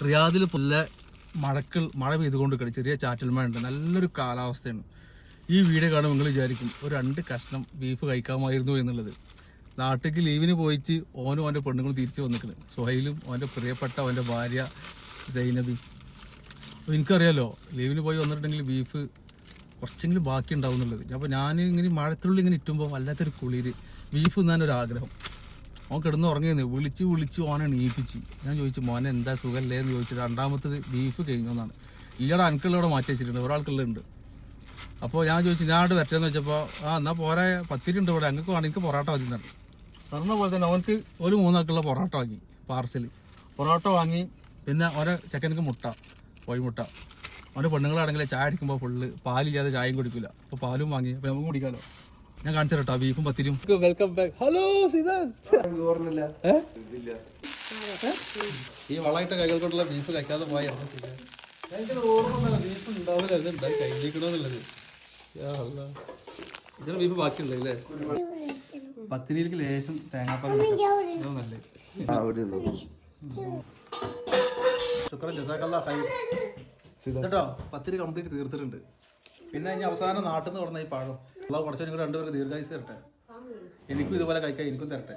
റിയാദിൽ പുല്ല മഴ പെയ്തുകൊണ്ട് ചെറിയ ചാറ്റൽ മഴ ഉണ്ട്, നല്ലൊരു കാലാവസ്ഥയാണ്. ഈ വീഡിയോ കാണുമ്പോൾ നിങ്ങൾ വിചാരിക്കും ഒരു 2 കഷ്ണം ബീഫ് കഴിക്കാമായിരുന്നു എന്നുള്ളത്. നാട്ടിലേക്ക് ലീവിന് പോയിട്ട് ഓനും അവൻ്റെ പെണ്ണുങ്ങളും തിരിച്ചു വന്നിട്ടുണ്ട്. സുഹൈലും അവൻ്റെ പ്രിയപ്പെട്ട അവൻ്റെ ഭാര്യ സൈനബി. അപ്പോൾ എനിക്കറിയാലോ ലീവിന് പോയി വന്നിട്ടുണ്ടെങ്കിൽ ബീഫ് കുറച്ചെങ്കിലും ബാക്കി ഉണ്ടാവും എന്നുള്ളത്. അപ്പോൾ ഞാൻ ഇങ്ങനെ മഴത്തുള്ളിൽ ഇങ്ങനെ ഇറ്റുമ്പോൾ വല്ലാത്തൊരു കുളിര് ബീഫ് തിന്നാനൊരാഗ്രഹം. അവൻ കിടന്ന് ഉറങ്ങിയെന്ന് വിളിച്ച് ഓനെ എണീപ്പിച്ച്. ഞാൻ ചോദിച്ചു മോനെ എന്താ സുഖമല്ലേ എന്ന് ചോദിച്ചിട്ട് രണ്ടാമത്തത് ബീഫ് കഴിഞ്ഞോന്നാണ്. ഇല്ലടാ എനിക്കുള്ളവിടെ മാറ്റി വെച്ചിട്ടുണ്ട്, ഒരാൾക്കുള്ളുണ്ട്. അപ്പോൾ ഞാൻ ചോദിച്ചു ഞാൻ അവിടെ വരട്ടെന്ന് വെച്ചപ്പോൾ എന്നാൽ പോരാ പത്തിരി ഉണ്ട് ഇവിടെ, അങ്ങക്ക് വേണം എനിക്ക് പൊറോട്ട മതി എന്നാണ്. പറഞ്ഞ പോലെ തന്നെ അവർക്ക് ഒരു 3 ആൾക്കുള്ള പൊറോട്ട വാങ്ങി, പാർസൽ പൊറോട്ട വാങ്ങി. പിന്നെ ഓരോ ചെക്കനക്ക് മുട്ട, കോഴിമുട്ട. അവൻ്റെ പെണ്ണുങ്ങളാണെങ്കിൽ ചായ അടിക്കുമ്പോൾ ഫുള്ള് പാലില്ലാതെ ചായയും കുടിക്കില്ല. അപ്പോൾ പാലും വാങ്ങി. അപ്പോൾ നമുക്ക് കുടിക്കാമല്ലോ. ഞാൻ കാണിച്ചു കേട്ടോ ബീഫും പത്തിരിയും. Welcome back. ഹലോ ഈ വളമായിട്ട കൈകൾ കൊണ്ടുള്ള ബീഫ് കഴിക്കാതെ പോയ ഓർമ്മ ബീഫ് ഉണ്ടാവില്ല, ഉണ്ടായി കഴിക്കണമെന്നുള്ളത്. ഇതിന് ബീഫ് ബാക്കിയുള്ളത് അല്ലേ? പത്തിരിയിലേക്ക് ലേശം തേങ്ങാപ്പാൽ നല്ലേ. ശുക്രൻ ജസാക്കല്ലാ ഖൈർ. കേട്ടോ പത്തിരി കംപ്ലീറ്റ് തീർത്തിട്ടുണ്ട്. പിന്നെ ഇനി അവസാനം നാട്ടിൽ നിന്ന് പറഞ്ഞ ഈ പഴം കുറച്ച് നിങ്ങൾ 2 പേർക്ക് ദീർഘായുസ് തരട്ടെ. എനിക്കും ഇതുപോലെ കഴിക്കാൻ എനിക്കും തരട്ടെ.